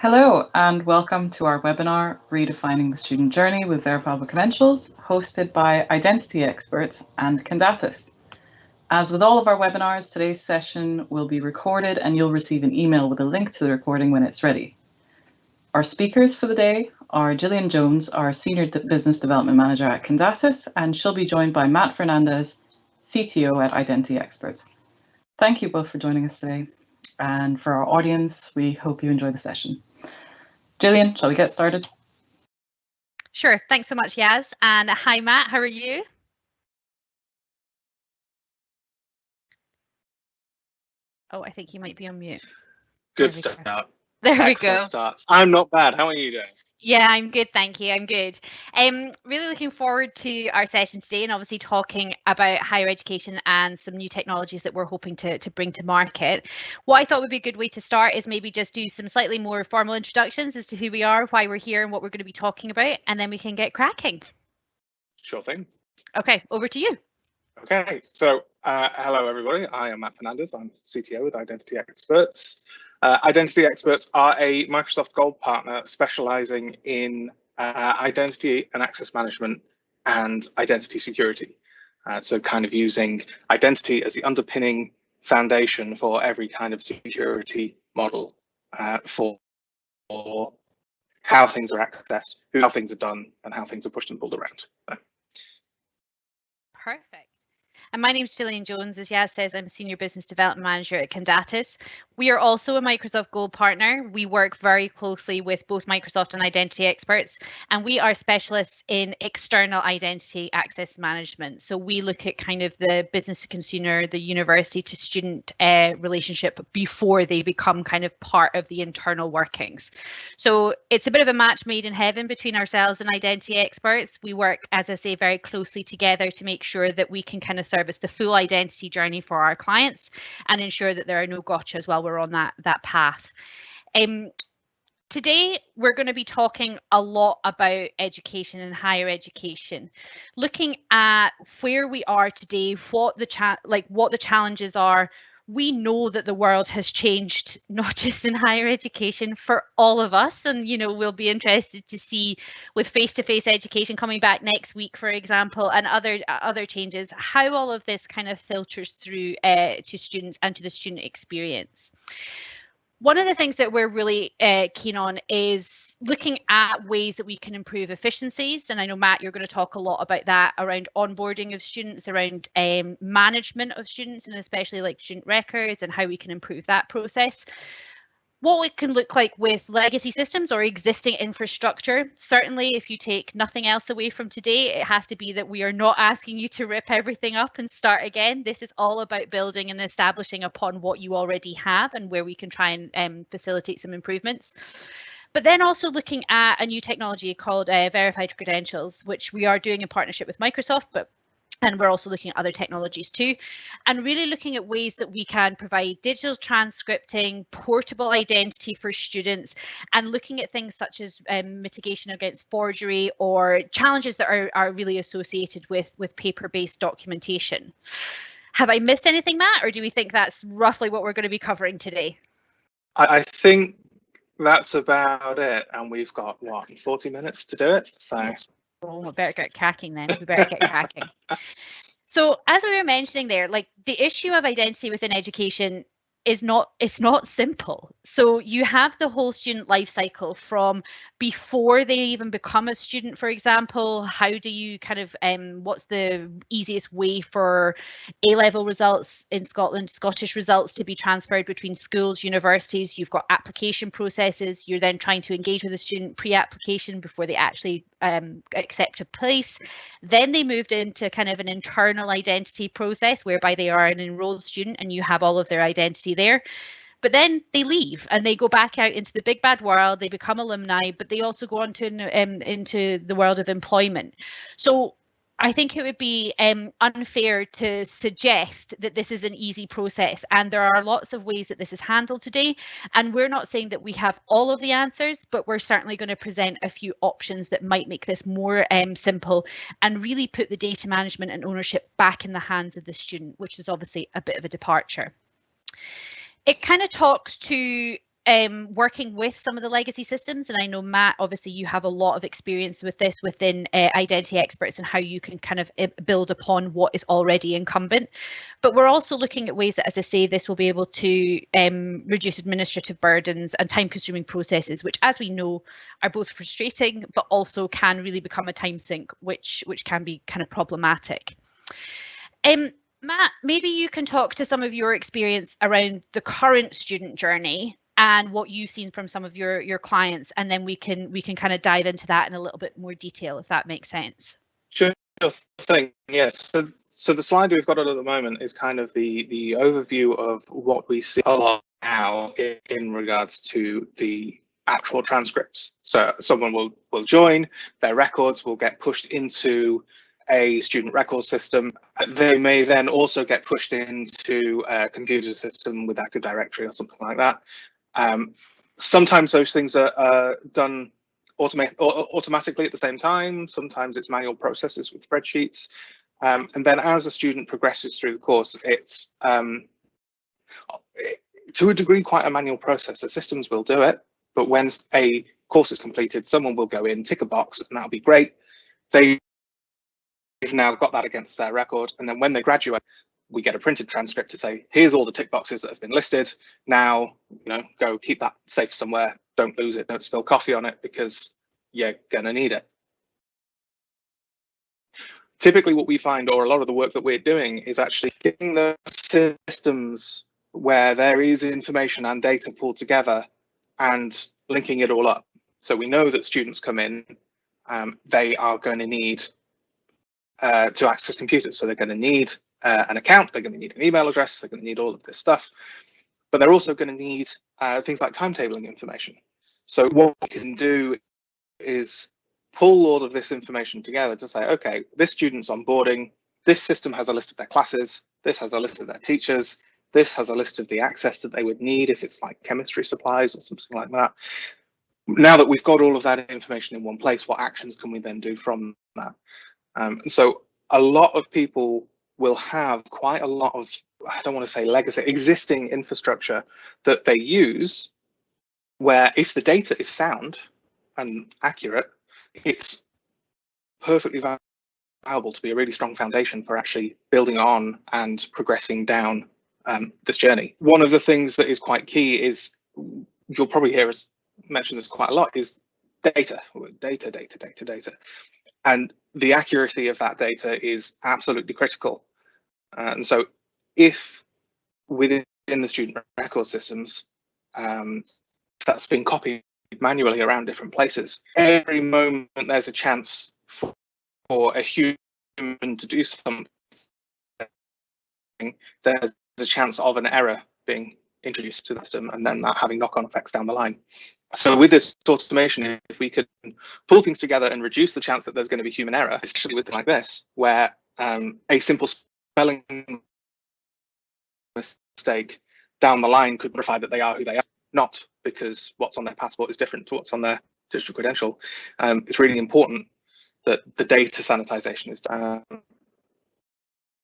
Hello and welcome to our webinar, Redefining the Student Journey with Verifiable Credentials, hosted by identity experts and Condatis. As with all of our webinars, today's session will be recorded and you'll receive an email with a link to the recording when it's ready. Our speakers for the day are Gillian Jones, our Senior Business Development Manager at Condatis, and she'll be joined by Matt Fernandez, CTO at Identity Experts. Thank you both for joining us today. And for our audience, we hope you enjoy the session. Gillian, shall we get started? Sure, thanks so much, Yaz. And hi, Matt, how are you? Oh, I think you might be on mute. Good start. There we go. Start. I'm not bad. How are you doing? Yeah, I'm good, thank you. I'm good. Really looking forward to our session today and obviously talking about higher education and some new technologies that we're hoping to bring to market. What I thought would be a good way to start is maybe just do some slightly more formal introductions as to who we are, why we're here and what we're going to be talking about, and then we can get cracking. Sure thing. Okay, over to you. Okay, so hello everybody. I am Matt Fernandez. I'm CTO with Identity Experts. Identity Experts are a Microsoft Gold partner specializing in identity and access management and identity security. So kind of using identity as the underpinning foundation for every kind of security model for how things are accessed, how things are done, and how things are pushed and pulled around. Perfect. And my name's Gillian Jones. As Yaz says, I'm a Senior Business Development Manager at Condatis. We are also a Microsoft Gold partner. We work very closely with both Microsoft and Identity Experts, and we are specialists in external identity access management. So we look at kind of the business to consumer, the university to student relationship before they become kind of part of the internal workings. So it's a bit of a match made in heaven between ourselves and Identity Experts. We work, as I say, very closely together to make sure that we can kind of service the full identity journey for our clients and ensure that there are no gotchas while we're on that path. Today, we're going to be talking a lot about education and higher education, looking at where we are today, what the challenges are. We know that the world has changed, not just in higher education, for all of us. And, you know, we'll be interested to see with face-to-face education coming back next week, for example, and other changes, how all of this kind of filters through to students and to the student experience. One of the things that we're really keen on is looking at ways that we can improve efficiencies. And I know, Matt, you're going to talk a lot about that around onboarding of students, around management of students, and especially like student records and how we can improve that process. What it can look like with legacy systems or existing infrastructure. Certainly, if you take nothing else away from today, it has to be that we are not asking you to rip everything up and start again. This is all about building and establishing upon what you already have and where we can try and facilitate some improvements. But then also looking at a new technology called Verified Credentials, which we are doing in partnership with Microsoft, and we're also looking at other technologies too, and really looking at ways that we can provide digital transcripting, portable identity for students, and looking at things such as mitigation against forgery or challenges that are really associated with paper-based documentation. Have I missed anything, Matt, or do we think that's roughly what we're going to be covering today? I think that's about it, and we've got, what, 40 minutes to do it, so... Oh, we better get cracking then. We better get cracking. So as we were mentioning there, like the issue of identity within education is it's not simple. So you have the whole student life cycle from before they even become a student, for example. How do you kind of what's the easiest way for A-level results in Scotland, Scottish results to be transferred between schools, universities? You've got application processes. You're then trying to engage with a student pre-application before they actually accept a place. Then they moved into kind of an internal identity process whereby they are an enrolled student and you have all of their identity there. But then they leave and they go back out into the big bad world. They become alumni, but they also go on to into the world of employment. So I think it would be unfair to suggest that this is an easy process, and there are lots of ways that this is handled today. And we're not saying that we have all of the answers, but we're certainly going to present a few options that might make this more simple and really put the data management and ownership back in the hands of the student, which is obviously a bit of a departure. It kind of talks to working with some of the legacy systems, and I know Matt, obviously you have a lot of experience with this within Identity Experts and how you can kind of build upon what is already incumbent. But we're also looking at ways that, as I say, this will be able to reduce administrative burdens and time-consuming processes, which, as we know, are both frustrating but also can really become a time sink, which can be kind of problematic. Matt, maybe you can talk to some of your experience around the current student journey and what you've seen from some of your clients, and then we can kind of dive into that in a little bit more detail, if that makes sense. Sure thing, yes. So the slide we've got at the moment is kind of the overview of what we see a lot now in regards to the actual transcripts. So someone will join, their records will get pushed into a student record system. They may then also get pushed into a computer system with Active Directory or something like that. Sometimes those things are done automatically at the same time. Sometimes it's manual processes with spreadsheets. And then as a student progresses through the course, it's to a degree quite a manual process. The systems will do it, but when a course is completed, someone will go in, tick a box, and that'll be great. They've now got that against their record, and then when they graduate, we get a printed transcript to say, here's all the tick boxes that have been listed. Now, go keep that safe somewhere. Don't lose it. Don't spill coffee on it, because you're gonna need it. Typically what we find, or a lot of the work that we're doing, is actually getting the systems where there is information and data pulled together and linking it all up. So we know that students come in, they are going to need to access computers. So they're going to need an account, they're going to need an email address, they're going to need all of this stuff, but they're also going to need things like timetabling information. So what we can do is pull all of this information together to say, okay, this student's onboarding, this system has a list of their classes, this has a list of their teachers, this has a list of the access that they would need if it's like chemistry supplies or something like that. Now that we've got all of that information in one place, what actions can we then do from that? So a lot of people will have quite a lot of, I don't want to say legacy, existing infrastructure that they use, where if the data is sound and accurate, it's perfectly valuable to be a really strong foundation for actually building on and progressing down this journey. One of the things that is quite key is, you'll probably hear us mention this quite a lot, is data. And the accuracy of that data is absolutely critical. And so if within the student record systems, that's been copied manually around different places, every moment there's a chance for a human to do something, there's a chance of an error being introduced to the system and then that having knock-on effects down the line. So with this automation, if we could pull things together and reduce the chance that there's going to be human error, especially with things like this, where a simple spelling mistake down the line could verify that they are who they are, not because what's on their passport is different to what's on their digital credential. It's really important that the data sanitization is done.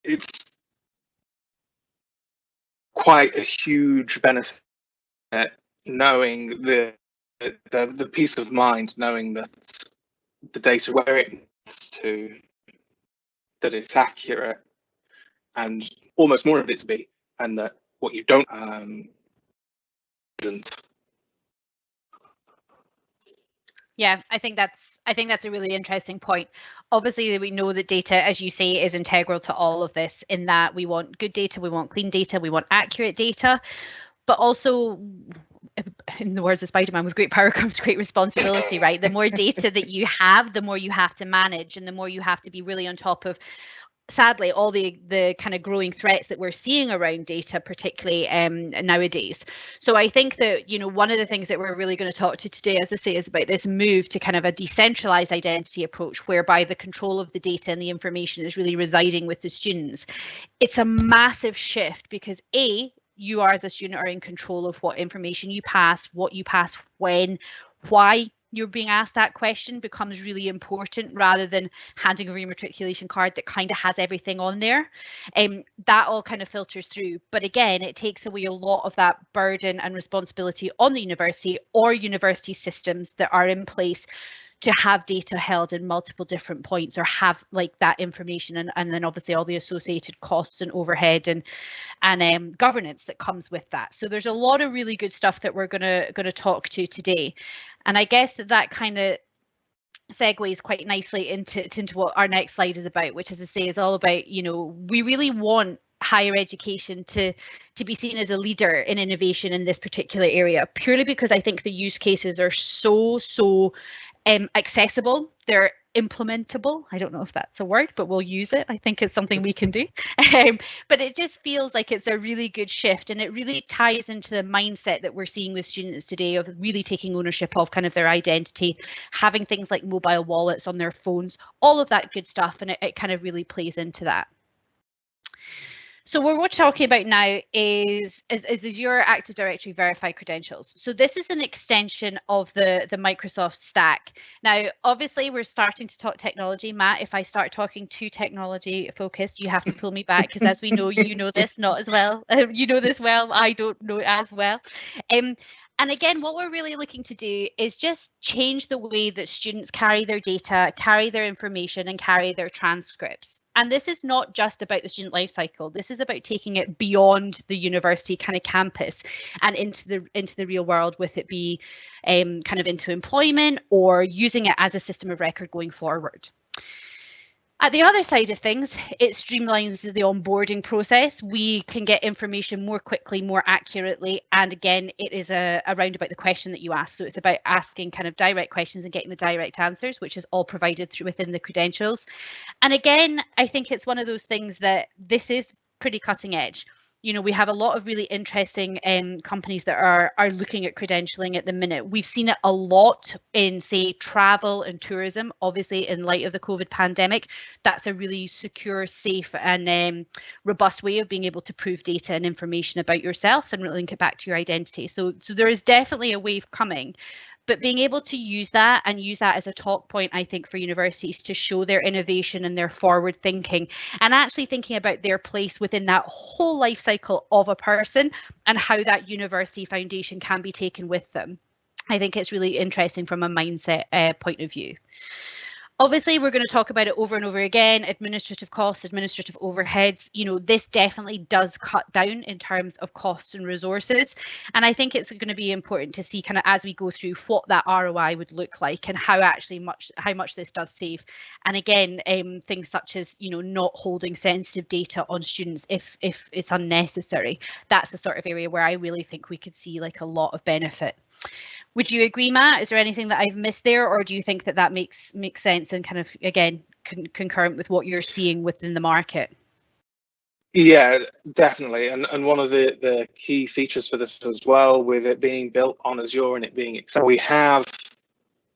It's quite a huge benefit knowing the peace of mind, knowing that the data where it needs to, that it's accurate, and almost more of it to be, and that what you don't isn't. Yeah, I think that's a really interesting point. Obviously, we know that data, as you say, is integral to all of this, in that we want good data, we want clean data, we want accurate data, but also, in the words of Spider-Man, with great power comes great responsibility, right? The more data that you have, the more you have to manage, and the more you have to be really on top of, sadly, all the kind of growing threats that we're seeing around data, particularly nowadays. So I think that, one of the things that we're really going to talk to today, as I say, is about this move to kind of a decentralized identity approach, whereby the control of the data and the information is really residing with the students. It's a massive shift because you are, as a student, are in control of what information you pass, what you pass, when, why you're being asked that question becomes really important, rather than handing a rematriculation card that kind of has everything on there. That all kind of filters through. But again, it takes away a lot of that burden and responsibility on the university or university systems that are in place to have data held in multiple different points, or have like that information, and then obviously all the associated costs and overhead and governance that comes with that. So there's a lot of really good stuff that we're gonna talk to today, and I guess that kind of segues quite nicely into what our next slide is about, which, as I say, is all about, we really want higher education to be seen as a leader in innovation in this particular area, purely because I think the use cases are so accessible. They're implementable. I don't know if that's a word, but we'll use it. I think it's something we can do. But it just feels like it's a really good shift, and it really ties into the mindset that we're seeing with students today of really taking ownership of kind of their identity, having things like mobile wallets on their phones, all of that good stuff, and it kind of really plays into that. So what we're talking about now is Azure Active Directory verified credentials. So this is an extension of the Microsoft stack. Now, obviously, we're starting to talk technology. Matt, if I start talking too technology focused, you have to pull me back, because as we know, you know this not as well. You know this well. I don't know it as well. And again, what we're really looking to do is just change the way that students carry their data, carry their information, and carry their transcripts. And this is not just about the student life cycle. This is about taking it beyond the university kind of campus and into the real world, with it be kind of into employment, or using it as a system of record going forward. At the other side of things, it streamlines the onboarding process. We can get information more quickly, more accurately. And again, it is around about the question that you asked. So it's about asking kind of direct questions and getting the direct answers, which is all provided through within the credentials. And again, I think it's one of those things that this is pretty cutting edge. We have a lot of really interesting companies that are looking at credentialing at the minute. We've seen it a lot in, say, travel and tourism. Obviously, in light of the COVID pandemic, that's a really secure, safe, and robust way of being able to prove data and information about yourself and link it back to your identity. So there is definitely a wave coming. But being able to use that as a talk point, I think, for universities to show their innovation and their forward thinking, and actually thinking about their place within that whole life cycle of a person and how that university foundation can be taken with them. I think it's really interesting from a mindset point of view. Obviously, we're going to talk about it over and over again, administrative costs, administrative overheads. This definitely does cut down in terms of costs and resources. And I think it's going to be important to see kind of as we go through what that ROI would look like, and how much this does save. And again, things such as, not holding sensitive data on students if it's unnecessary. That's the sort of area where I really think we could see like a lot of benefit. Would you agree, Matt? Is there anything that I've missed there, or do you think that makes sense and kind of, again, concurrent with what you're seeing within the market? Yeah, definitely. And one of the key features for this as well, with it being built on Azure and it being we have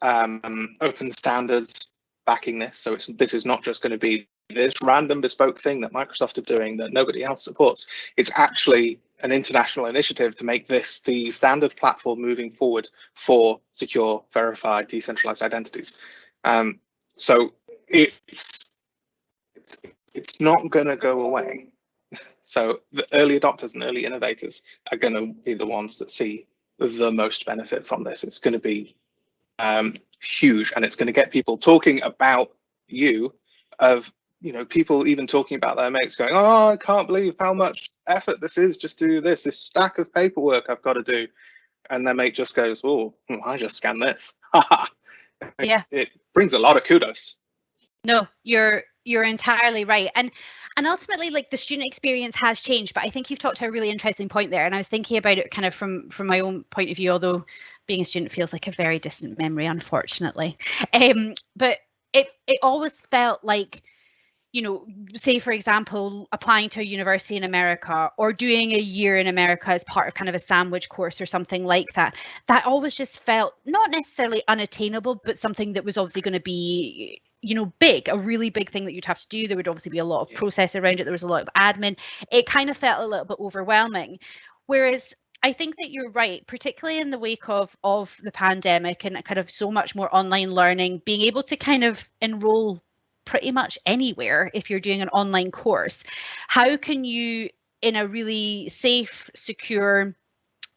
open standards backing this. So this is not just going to be this random bespoke thing that Microsoft are doing that nobody else supports. It's actually an international initiative to make this the standard platform moving forward for secure, verified, decentralized identities. So it's not going to go away. So the early adopters and early innovators are going to be the ones that see the most benefit from this. It's going to be huge, and it's going to get people talking about people even talking about their mates going, oh, I can't believe how much effort this is just to do this stack of paperwork I've got to do. And their mate just goes, oh, I just scan this. Yeah. It brings a lot of kudos. No, you're entirely right. And ultimately, like, the student experience has changed, but I think you've talked to a really interesting point there. And I was thinking about it kind of from my own point of view, although being a student feels like a very distant memory, unfortunately. But it always felt like, say, for example, applying to a university in America or doing a year in America as part of kind of a sandwich course or something like that, that always just felt not necessarily unattainable, but something that was obviously going to be, big, a really big thing that you'd have to do. There would obviously be a lot of process around it. There was a lot of admin. It kind of felt a little bit overwhelming. Whereas I think that you're right, particularly in the wake of the pandemic and kind of so much more online learning, being able to kind of enroll pretty much anywhere if you're doing an online course. How can you, in a really safe, secure,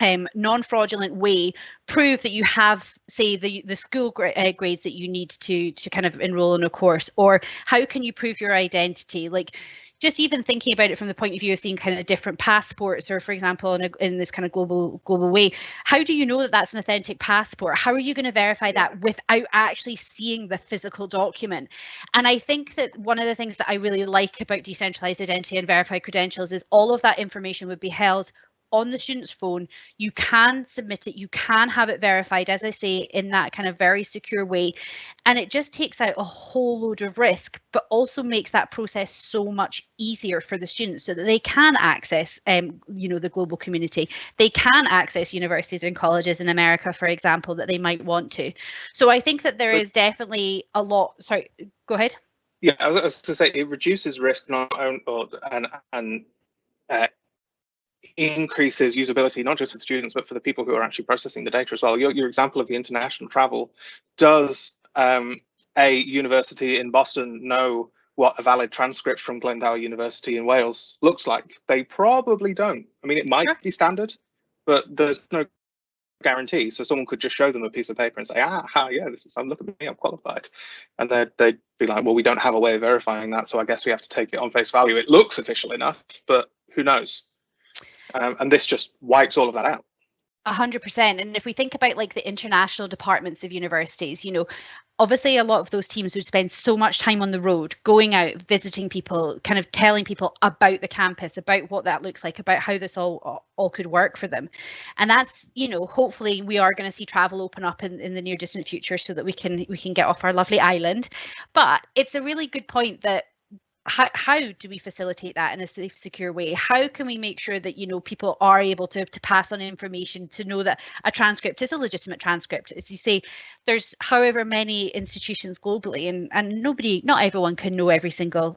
non-fraudulent way, prove that you have, say, the school grades that you need to kind of enroll in a course? Or how can you prove your identity? Like, just even thinking about it from the point of view of seeing kind of different passports, or for example, in this kind of global way, how do you know that that's an authentic passport? How are you going to verify that without actually seeing the physical document? And I think that one of the things that I really like about decentralized identity and verified credentials is all of that information would be held on the student's phone. You can submit it, you can have it verified, as I say, in that kind of very secure way. And it just takes out a whole load of risk, but also makes that process so much easier for the students so that they can access, the global community. They can access universities and colleges in America, for example, that they might want to. So I think that there is definitely a lot. Sorry, go ahead. Yeah, I was going to say it reduces risk and increases usability, not just for the students, but for the people who are actually processing the data as well. Your example of the international travel, does a university in Boston know what a valid transcript from Glendale University in Wales looks like? They probably don't. I mean, it might be standard, but there's no guarantee. So someone could just show them a piece of paper and say, yeah, look at me, I'm qualified. And they'd be like, well, we don't have a way of verifying that, so I guess we have to take it on face value. It looks official enough, but who knows? And this just wipes all of that out. 100%. And if we think about like the international departments of universities, obviously a lot of those teams would spend so much time on the road, going out, visiting people, kind of telling people about the campus, about what that looks like, about how this all could work for them. And that's, hopefully we are going to see travel open up in the near distant future so that we can get off our lovely island. But it's a really good point that how do we facilitate that in a safe, secure way? How can we make sure that people are able to pass on information, to know that a transcript is a legitimate transcript? As you say, there's however many institutions globally, and not everyone can know every single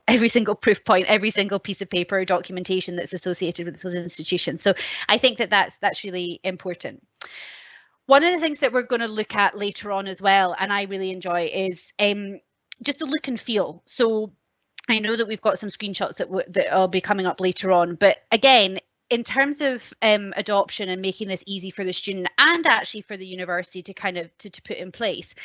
proof point, every single piece of paper or documentation that's associated with those institutions. So I think that that's really important. One of the things that we're going to look at later on as well, and I really enjoy, is just the look and feel. So I know that we've got some screenshots that will be coming up later on, but again, in terms of adoption and making this easy for the student and actually for the university to kind of to put in place,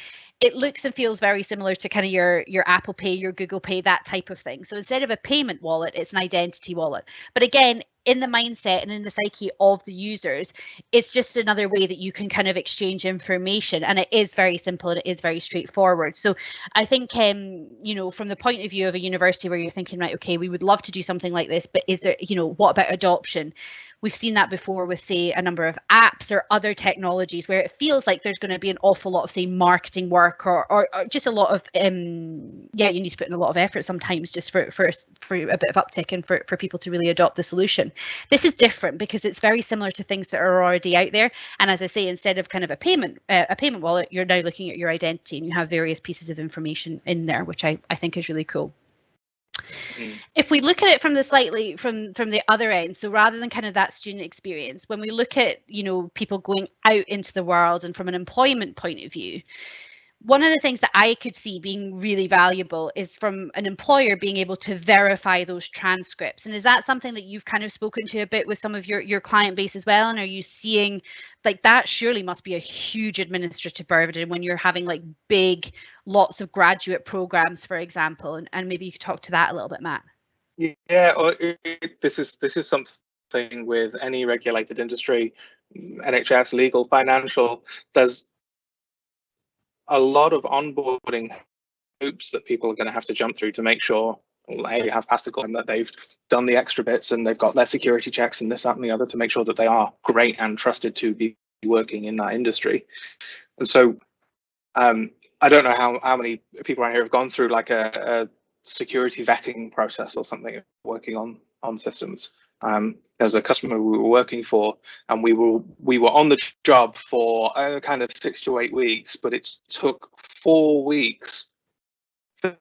it looks and feels very similar to kind of your Apple Pay, your Google Pay, that type of thing. So instead of a payment wallet, it's an identity wallet. But again, in the mindset and in the psyche of the users, it's just another way that you can kind of exchange information, and it is very simple and it is very straightforward. So I think, from the point of view of a university where you're thinking, right, okay, we would love to do something like this, but is there, what about adoption? We've seen that before with, say, a number of apps or other technologies where it feels like there's going to be an awful lot of, say, marketing work or just a lot of, you need to put in a lot of effort sometimes just for a bit of uptick and for people to really adopt the solution. This is different because it's very similar to things that are already out there. And as I say, instead of kind of a payment wallet, you're now looking at your identity and you have various pieces of information in there, which I think is really cool. If we look at it from the other end, so rather than kind of that student experience, when we look at, people going out into the world and from an employment point of view, one of the things that I could see being really valuable is from an employer being able to verify those transcripts. And is that something that you've kind of spoken to a bit with some of your client base as well? And are you seeing like that surely must be a huge administrative burden when you're having like big, lots of graduate programs, for example, and maybe you could talk to that a little bit, Matt. Yeah, this is something with any regulated industry, NHS, legal, financial, there's a lot of onboarding hoops that people are going to have to jump through to make sure they have passed the course and that they've done the extra bits and they've got their security checks and this, that, and the other to make sure that they are great and trusted to be working in that industry. And so I don't know how many people around here have gone through like a security vetting process or something working on systems. There was a customer we were working for, and we were on the job for kind of 6 to 8 weeks, but it took 4 weeks for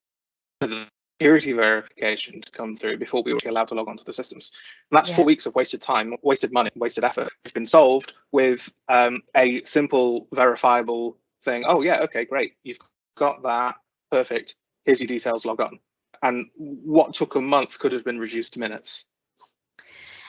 security verification to come through before we were allowed to log onto the systems. And that's 4 weeks of wasted time, wasted money, wasted effort. It's been solved with a simple verifiable thing. Oh yeah, okay, great. You've got that, perfect. Here's your details, log on. And what took a month could have been reduced to minutes.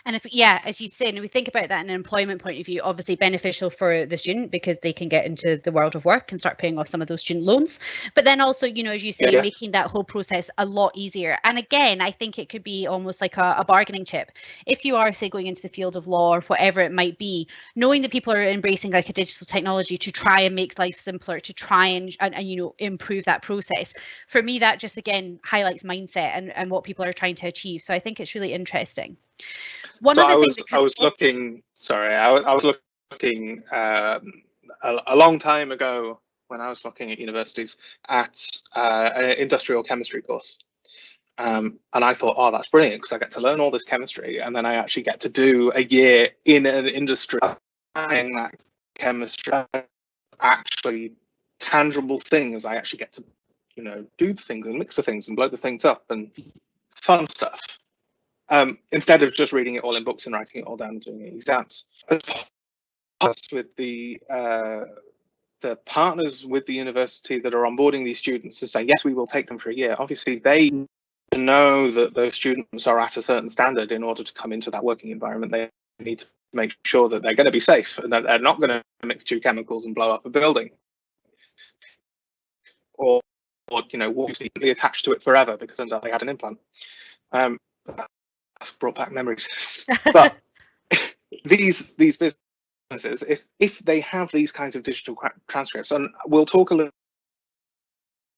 And if, yeah, as you say, and we think about that in an employment point of view, obviously beneficial for the student because they can get into the world of work and start paying off some of those student loans. But then also, you know, as you say, making that whole process a lot easier. And again, I think it could be almost like a bargaining chip. If you are, say, going into the field of law or whatever it might be, knowing that people are embracing like a digital technology to try and make life simpler, to try and you know, improve that process. For me, that just, again, highlights mindset and what people are trying to achieve. So I think it's really interesting. I was looking a long time ago when I was looking at universities at an industrial chemistry course. And I thought, oh, that's brilliant because I get to learn all this chemistry and then I actually get to do a year in an industry applying that chemistry, actually tangible things. I actually get to, you know, do the things and mix the things and blow the things up and fun stuff. Instead of just reading it all in books and writing it all down and doing exams. With the partners with the university that are onboarding these students and saying, yes, we will take them for a year. Obviously, they know that those students are at a certain standard in order to come into that working environment. They need to make sure that they're going to be safe and that they're not going to mix two chemicals and blow up a building. Or you know, will be attached to it forever because it turns out they had an implant. That's brought back memories. But these businesses, if they have these kinds of digital transcripts, and we'll talk a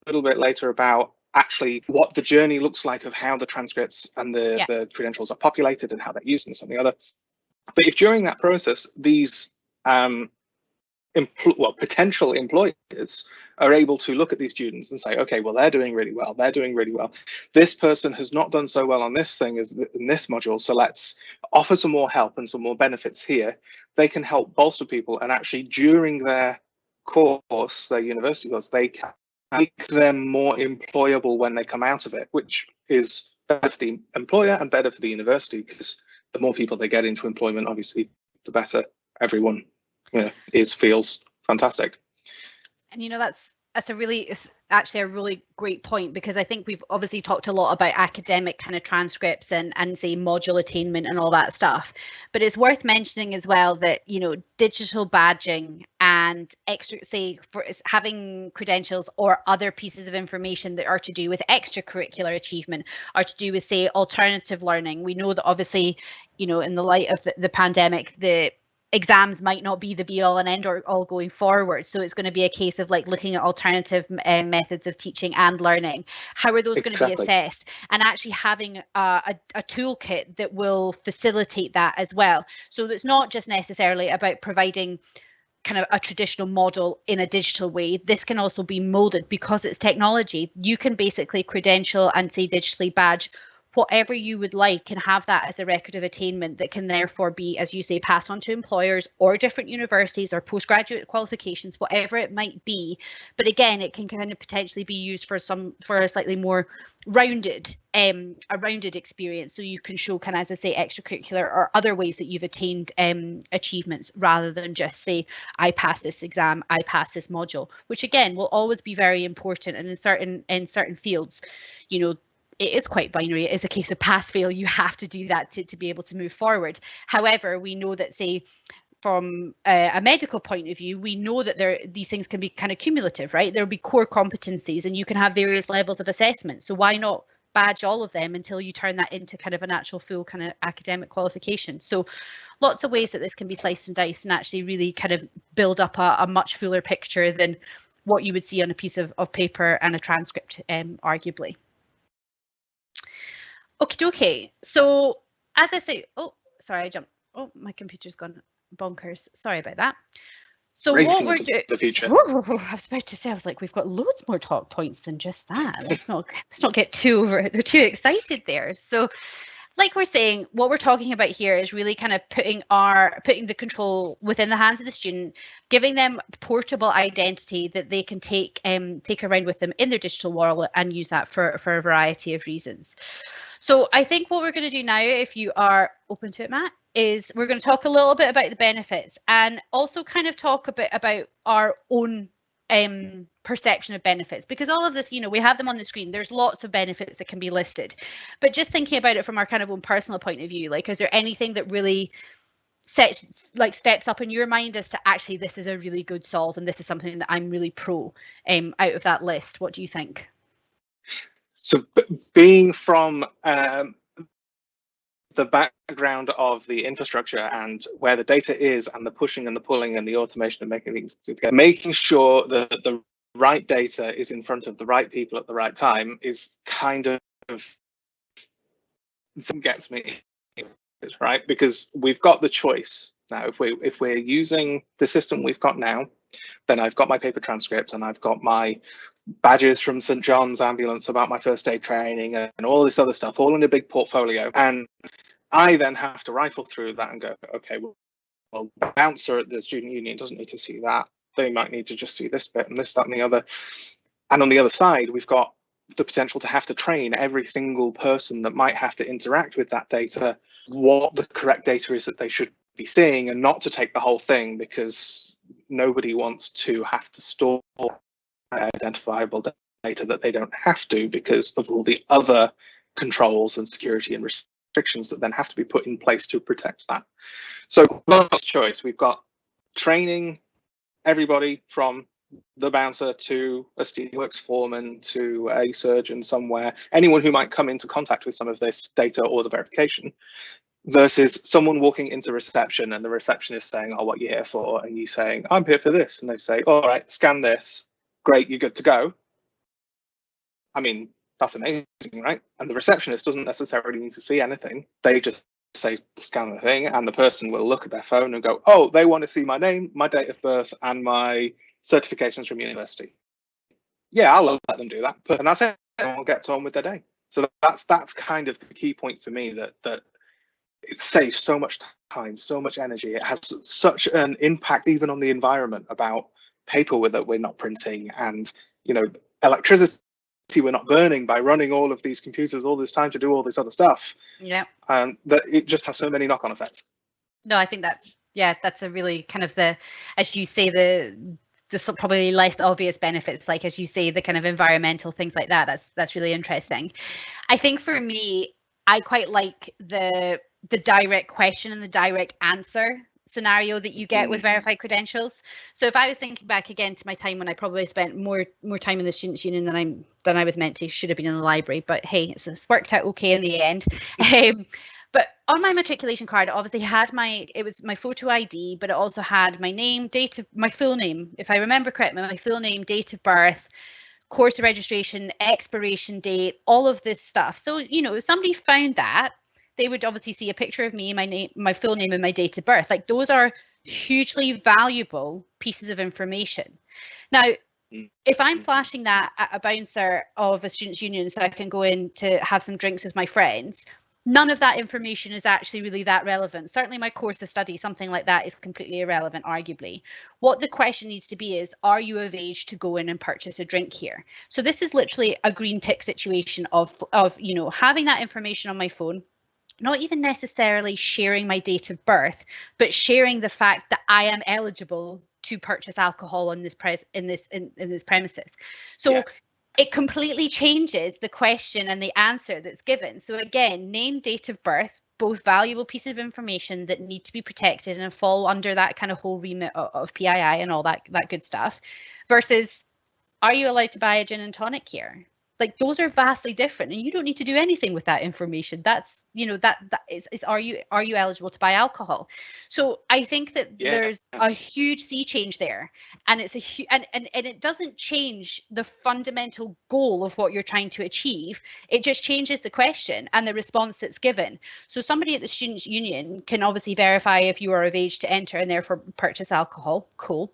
little bit later about actually what the journey looks like of how the transcripts and the credentials are populated and how they're used and something other. But if during that process these potential employers are able to look at these students and say, okay, well, they're doing really well. This person has not done so well on this thing as in this module, so let's offer some more help and some more benefits here. They can help bolster people, and actually during their course, their university course, they can make them more employable when they come out of it, which is better for the employer and better for the university, because the more people they get into employment, obviously, the better everyone feels fantastic. And you know, that's actually a really great point, because I think we've obviously talked a lot about academic kind of transcripts and say module attainment and all that stuff, but it's worth mentioning as well that, you know, digital badging and extra, say, for having credentials or other pieces of information that are to do with extracurricular achievement, are to do with, say, alternative learning. We know that obviously, you know, in the light of the pandemic, the exams might not be the be all and end all going forward. So it's going to be a case of like looking at alternative methods of teaching and learning. How are those going to be assessed? And actually having a toolkit that will facilitate that as well. So it's not just necessarily about providing kind of a traditional model in a digital way. This can also be molded because it's technology. You can basically credential and say digitally badge whatever you would like and have that as a record of attainment that can therefore be, as you say, passed on to employers or different universities or postgraduate qualifications, whatever it might be. But again, it can kind of potentially be used for a slightly more rounded experience. So you can show kind of, as I say, extracurricular or other ways that you've attained achievements, rather than just say, I passed this exam, I passed this module, which again will always be very important. And in certain fields, you know, it is quite binary. It is a case of pass fail. You have to do that to be able to move forward. However, we know that, say, from a medical point of view, we know that these things can be kind of cumulative, right? There'll be core competencies and you can have various levels of assessment. So why not badge all of them until you turn that into kind of an actual full kind of academic qualification? So lots of ways that this can be sliced and diced and actually really kind of build up a much fuller picture than what you would see on a piece of paper and a transcript, arguably. Okie dokie. So as I say, oh, sorry, I jumped. Oh, my computer's gone bonkers. Sorry about that. So what we're doing, the future. I was about to say, I was like, we've got loads more talk points than just that. Let's not get too excited there. So like we're saying, what we're talking about here is really kind of putting the control within the hands of the student, giving them portable identity that they can take around with them in their digital wallet and use that for a variety of reasons. So I think what we're going to do now, if you are open to it, Matt, is we're going to talk a little bit about the benefits and also kind of talk a bit about our own perception of benefits, because all of this, we have them on the screen. There's lots of benefits that can be listed, but just thinking about it from our kind of own personal point of view, like, is there anything that really steps up in your mind as to actually this is a really good solve and this is something that I'm really pro out of that list? What do you think? So being from the background of the infrastructure and where the data is and the pushing and the pulling and the automation of making things together, making sure that the right data is in front of the right people at the right time is kind of that gets me, right? Because we've got the choice now. If we're using the system we've got now, then I've got my paper transcripts and I've got my badges from St. John's Ambulance about my first aid training and all this other stuff, all in a big portfolio. And I then have to rifle through that and go, okay, well, the bouncer at the student union doesn't need to see that. They might need to just see this bit and this, that, and the other. And on the other side, we've got the potential to have to train every single person that might have to interact with that data what the correct data is that they should be seeing, and not to take the whole thing, because nobody wants to have to store identifiable data that they don't have to because of all the other controls and security and restrictions that then have to be put in place to protect that. So choice, we've got training everybody from the bouncer to a steelworks foreman to a surgeon somewhere, anyone who might come into contact with some of this data or the verification, versus someone walking into reception and the receptionist saying, oh, what are you here for? And you saying, I'm here for this. And they say, all right, scan this. Great, you're good to go. I mean, that's amazing, right? And the receptionist doesn't necessarily need to see anything. They just say, scan the thing, and the person will look at their phone and go, oh, they want to see my name, my date of birth, and my certifications from university. Yeah, I'll let them do that. And that's it. Everyone gets on with their day. So that's kind of the key point for me, that it saves so much time, so much energy. It has such an impact even on the environment, about paper that we're not printing, and electricity we're not burning by running all of these computers all this time to do all this other stuff. Yeah. And that it just has so many knock-on effects. No, I think that's a really kind of as you say, the probably less obvious benefits, like as you say, the kind of environmental things like that. That's really interesting. I think for me, I quite like the direct question and the direct answer scenario that you get with verified credentials. So if I was thinking back again to my time when I probably spent more time in the Students' Union than I was meant to, should have been in the library, but hey, it's worked out okay in the end. But on my matriculation card, it obviously had it was my photo ID, but it also had my name, my full name, if I remember correctly, my full name, date of birth, course of registration, expiration date, all of this stuff. So, if somebody found that, they would obviously see a picture of me, my name, my full name, and my date of birth. Like, those are hugely valuable pieces of information. Now, if I'm flashing that at a bouncer of a Students' Union so I can go in to have some drinks with my friends, none of that information is actually really that relevant. Certainly my course of study, something like that, is completely irrelevant, arguably. What the question needs to be is, are you of age to go in and purchase a drink here? So this is literally a green tick situation of having that information on my phone, not even necessarily sharing my date of birth, but sharing the fact that I am eligible to purchase alcohol on this premises. So it completely changes the question and the answer that's given. So again, name, date of birth, both valuable pieces of information that need to be protected and fall under that kind of whole remit of PII and all that good stuff, versus, are you allowed to buy a gin and tonic here? Like, those are vastly different, and you don't need to do anything with that information. That's, that is are you eligible to buy alcohol? So I think that there's a huge sea change there, and it's and it doesn't change the fundamental goal of what you're trying to achieve. It just changes the question and the response that's given. So somebody at the Students' Union can obviously verify if you are of age to enter and therefore purchase alcohol. Cool.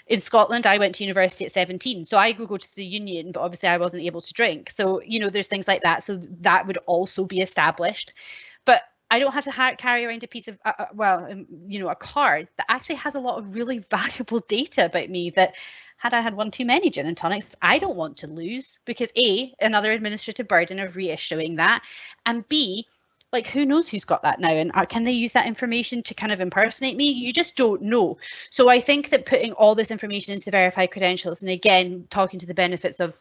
In Scotland, I went to university at 17, so I could go to the union, but obviously I wasn't able to drink. So, there's things like that. So that would also be established. but I don't have to carry around a piece of, a card that actually has a lot of really valuable data about me that, had I had one too many gin and tonics, I don't want to lose, because A, another administrative burden of reissuing that, and B, like, who knows who's got that now, and can they use that information to kind of impersonate me? You just don't know. So I think that putting all this information into the verified credentials, and again, talking to the benefits of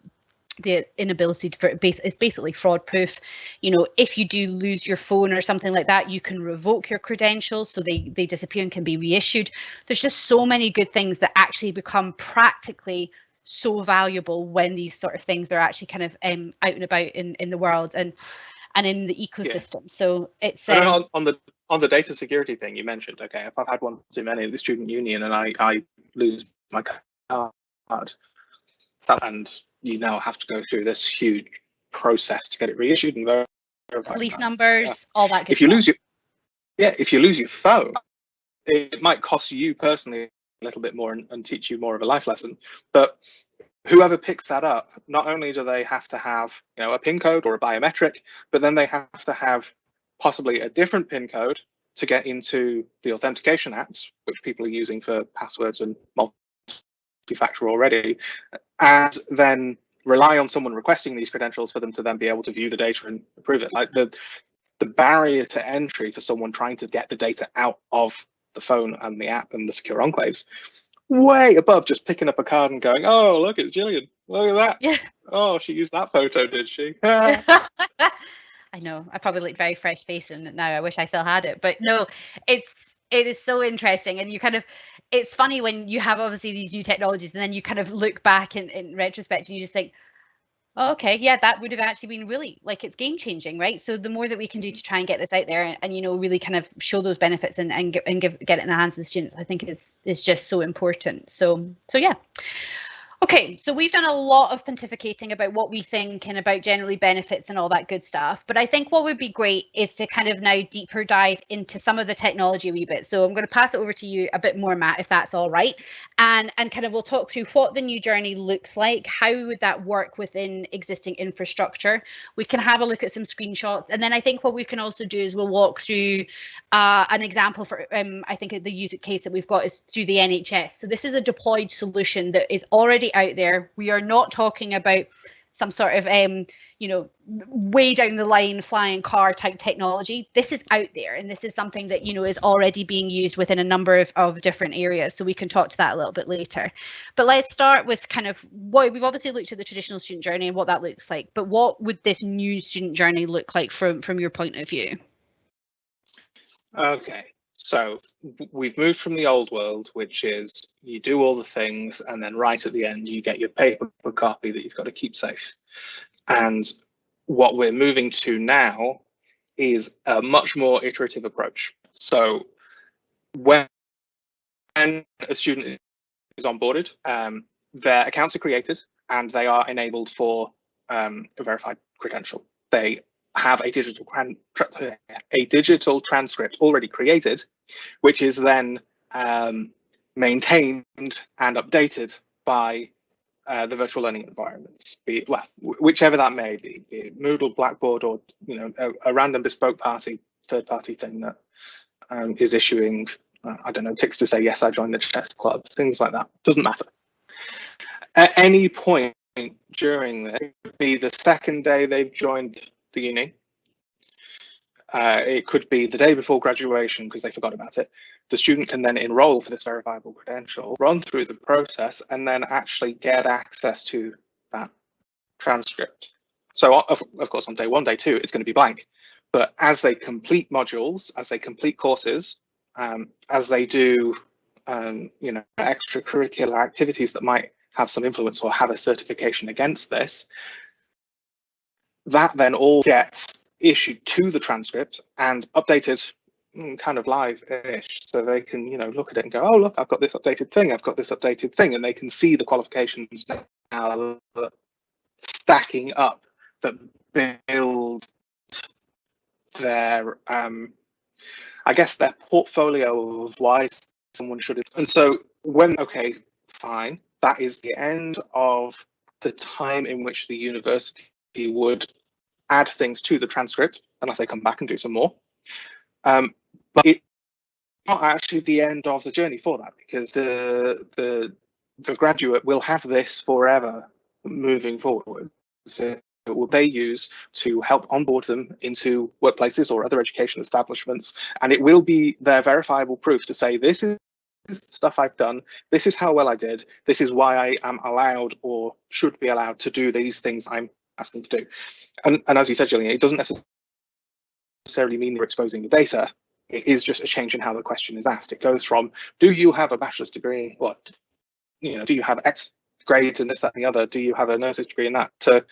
the inability to is basically fraud proof. You know, if you do lose your phone or something like that, you can revoke your credentials, so they disappear and can be reissued. There's just so many good things that actually become practically so valuable when these sort of things are actually kind of out and about in the world and in the ecosystem. Yeah. So it's on the data security thing you mentioned. Okay, if I've had one too many at the student union and I lose my card, and you now have to go through this huge process to get it reissued and verified. Police numbers, all that good if you lose your phone, it might cost you personally a little bit more and teach you more of a life lesson. But whoever picks that up, not only do they have to have, you know, a PIN code or a biometric, but then they have to have possibly a different PIN code to get into the authentication apps, which people are using for passwords and multi-factor already, and then rely on someone requesting these credentials for them to then be able to view the data and approve it. Like the barrier to entry for someone trying to get the data out of the phone and the app and the secure enclaves, way above just picking up a card and going, oh, look, it's Gillian. Look at that. Yeah. Oh, she used that photo, did she? I know. I probably looked very fresh-faced and now I wish I still had it. But no, it is so interesting. And you kind of, it's funny when you have obviously these new technologies and then you kind of look back in retrospect and you just think, oh, okay, yeah, that would have actually been really, like, it's game changing, right? So the more that we can do to try and get this out there and you know, really kind of show those benefits and get it in the hands of the students, I think is just so important. So yeah. Okay, so we've done a lot of pontificating about what we think and about generally benefits and all that good stuff. But I think what would be great is to kind of now deeper dive into some of the technology a wee bit. So I'm going to pass it over to you a bit more, Matt, if that's all right. And kind of we'll talk through what the new journey looks like. How would that work within existing infrastructure? We can have a look at some screenshots. And then I think what we can also do is we'll walk through an example for, I think the use case that we've got is through the NHS. So this is a deployed solution that is already out there. We are not talking about some sort of you know, way down the line flying car type technology. This is out there, and this is something that, you know, is already being used within a number of different areas. So we can talk to that a little bit later. But let's start with kind of what we've obviously looked at the traditional student journey and what that looks like. But what would this new student journey look like from your point of view? Okay. So we've moved from the old world, which is you do all the things and then right at the end you get your paper copy that you've got to keep safe. And what we're moving to now is a much more iterative approach. So when a student is onboarded, their accounts are created and they are enabled for a verified credential. They have a digital transcript already created, which is then maintained and updated by the virtual learning environments, whichever that may be it Moodle, Blackboard, or you know, a random bespoke third-party thing that is issuing, I don't know, ticks to say yes, I joined the chess club, things like that. Doesn't matter. At any point during this, it could be the second day they've joined the uni. It could be the day before graduation because they forgot about it. The student can then enroll for this verifiable credential, run through the process, and then actually get access to that transcript. So of course, on day one, day two, it's going to be blank. But as they complete modules, as they complete courses, as they do, you know, extracurricular activities that might have some influence or have a certification against this, that then all gets issued to the transcript and updated kind of live-ish, so they can, you know, look at it and go, oh look, I've got this updated thing, I've got this updated thing, and they can see the qualifications now stacking up that build their I guess their portfolio of why someone should. And so when, okay, fine, that is the end of the time in which the university would add things to the transcript unless they come back and do some more. But it's not actually the end of the journey for that, because the graduate will have this forever moving forward. So what they use to help onboard them into workplaces or other education establishments, and it will be their verifiable proof to say, this is the stuff I've done, this is how well I did, this is why I am allowed or should be allowed to do these things I'm asking to do. And as you said, Gillian, it doesn't necessarily mean you're exposing the data. It is just a change in how the question is asked. It goes from, do you have a bachelor's degree? What, do you have X grades in this, that, and the other? Do you have a nurse's degree in that? To,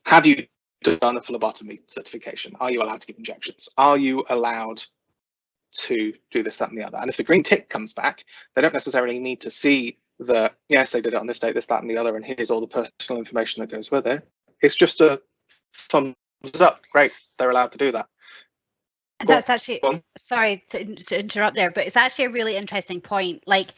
have you done a phlebotomy certification? Are you allowed to give injections? Are you allowed to do this, that, and the other? And if the green tick comes back, they don't necessarily need to see the, yes, they did it on this date, this, that, and the other, and here's all the personal information that goes with it. It's just a thumbs up. Great, they're allowed to do that. That's actually, sorry to interrupt there, but it's actually a really interesting point. Like,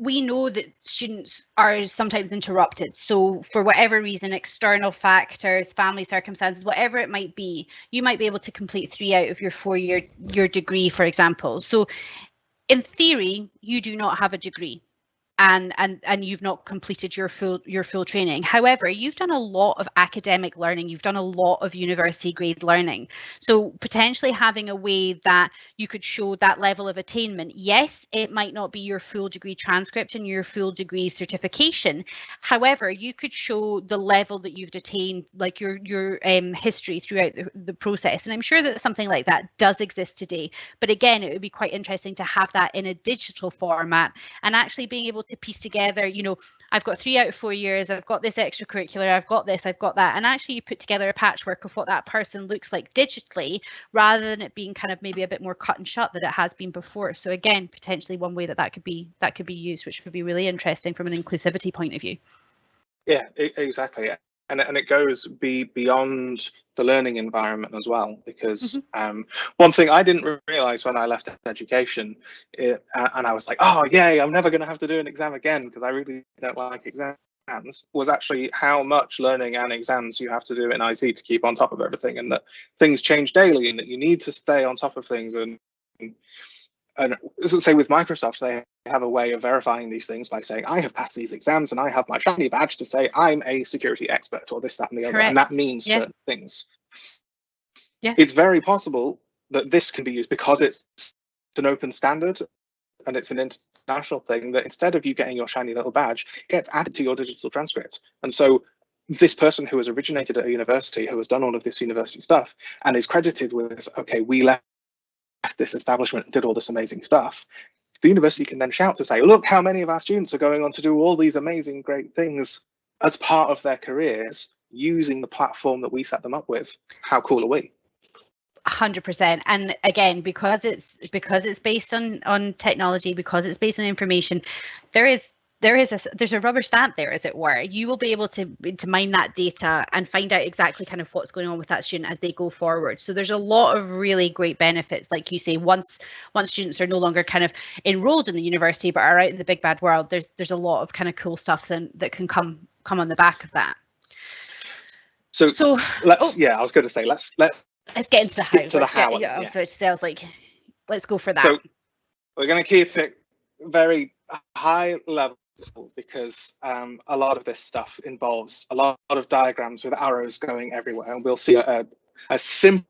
we know that students are sometimes interrupted. So for whatever reason, external factors, family circumstances, whatever it might be, you might be able to complete 3 out of your 4-year degree, for example. So in theory, you do not have a degree. And you've not completed your full training. However, you've done a lot of academic learning, you've done a lot of university grade learning. So potentially having a way that you could show that level of attainment. Yes, it might not be your full degree transcript and your full degree certification. However, you could show the level that you've attained, like your history throughout the process. And I'm sure that something like that does exist today. But again, it would be quite interesting to have that in a digital format and actually being able to piece together, I've got 3 out of 4 years, I've got this extracurricular, I've got this, I've got that, and actually you put together a patchwork of what that person looks like digitally, rather than it being kind of maybe a bit more cut and shut that it has been before. So again, potentially one way that could be used, which would be really interesting from an inclusivity point of view. Yeah, exactly. And it goes beyond the learning environment as well, because one thing I didn't realize when I left education, and I was like, oh yay, I'm never going to have to do an exam again because I really don't like exams, was actually how much learning and exams you have to do in IT to keep on top of everything, and that things change daily and that you need to stay on top of things. And say with Microsoft, they have a way of verifying these things by saying, I have passed these exams and I have my shiny badge to say I'm a security expert, or this, that, and the other. Correct. And that means certain things. Yeah. It's very possible that this can be used because it's an open standard and it's an international thing, that instead of you getting your shiny little badge, it gets added to your digital transcript. And so this person who has originated at a university, who has done all of this university stuff and is credited with, okay, we left this establishment and did all this amazing stuff, the university can then shout to say, look how many of our students are going on to do all these amazing great things as part of their careers using the platform that we set them up with. How cool are we? 100%. And again, because it's based on technology, because it's based on information, there's a rubber stamp there, as it were. You will be able to mine that data and find out exactly kind of what's going on with that student as they go forward. So there's a lot of really great benefits, like you say. Once students are no longer kind of enrolled in the university but are out in the big bad world, there's a lot of kind of cool stuff that can come on the back of that. So let's I was going to say let's get into the how. I was about to say, I was like, let's go for that. So we're going to keep it very high level, because a lot of this stuff involves a lot of diagrams with arrows going everywhere, and we'll see a simpler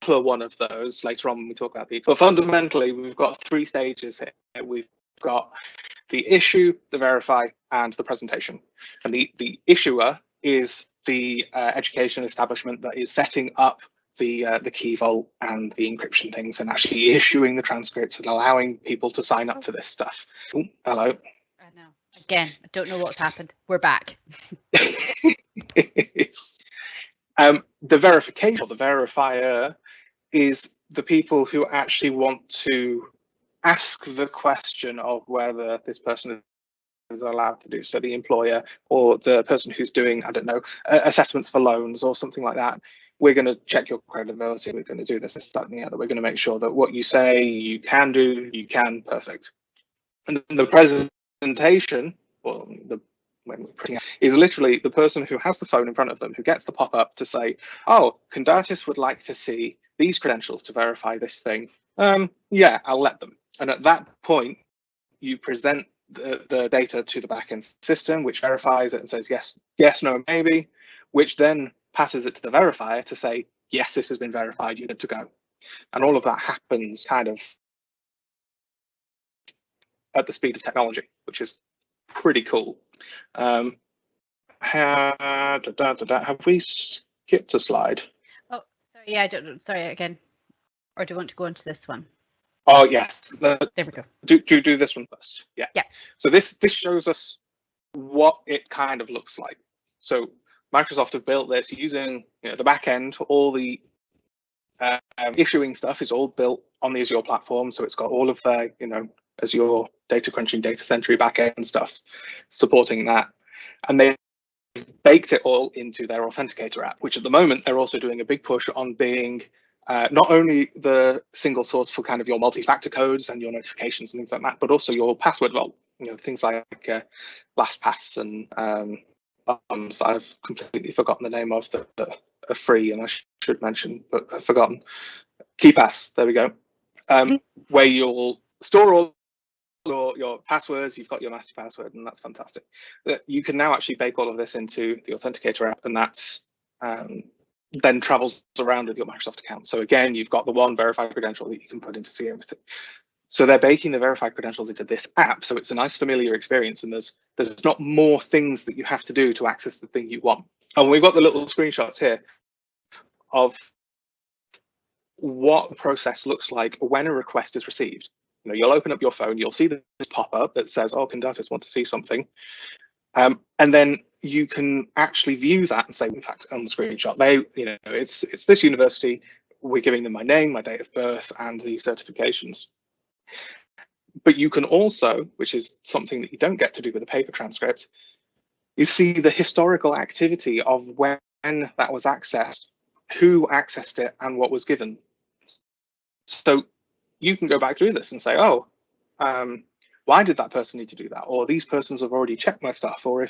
one of those later on when we talk about these. But fundamentally, we've got 3 stages here. We've got the issue, the verify, and the presentation. And the issuer is the education establishment that is setting up the key vault and the encryption things, and actually issuing the transcripts and allowing people to sign up for this stuff. Ooh, hello. I know. Again, I don't know what's happened. We're back. The verification, or the verifier, is the people who actually want to ask the question of whether this person is allowed to do so. The employer or the person who's doing, I don't know, assessments for loans or something like that. We're going to check your credibility. We're going to do this, that, and the other. We're going to make sure that what you say you can do, you can. Perfect. And the presentation, or is literally the person who has the phone in front of them, who gets the pop-up to say, oh, Condatis would like to see these credentials to verify this thing. Yeah, I'll let them. And at that point, you present the data to the backend system, which verifies it and says yes, yes, no, maybe, which then passes it to the verifier to say, yes, this has been verified, you're good to go. And all of that happens kind of at the speed of technology, which is pretty cool. Have we skipped a slide? Oh, sorry, yeah, sorry again. Or do you want to go into this one? Oh, yes. There we go. Do this one first. Yeah. Yeah. So this shows us what it kind of looks like. So Microsoft have built this using the back end. All the issuing stuff is all built on the Azure platform. So it's got all of the Azure data crunching, data century backend stuff supporting that, and they baked it all into their Authenticator app, which at the moment they're also doing a big push on being not only the single source for kind of your multi-factor codes and your notifications and things like that, but also your password vault. Things like LastPass and I've completely forgotten the name of that are free, and I should mention, but I've forgotten. KeyPass, there we go. Where you'll store all your passwords, you've got your master password, and that's fantastic. You can now actually bake all of this into the Authenticator app, and that's then travels around with your Microsoft account. So again, you've got the one verified credential that you can put in to see everything. So they're baking the verified credentials into this app, so it's a nice familiar experience, and there's not more things that you have to do to access the thing you want. And we've got the little screenshots here of what the process looks like when a request is received. You'll open up your phone, you'll see this pop-up that says, oh, Condatis want to see something. And then you can actually view that and say, in fact, on the screenshot, it's this university, we're giving them my name, my date of birth, and the certifications. But you can also, which is something that you don't get to do with a paper transcript, you see the historical activity of when that was accessed, who accessed it, and what was given. So you can go back through this and say, oh, why did that person need to do that? Or these persons have already checked my stuff. Or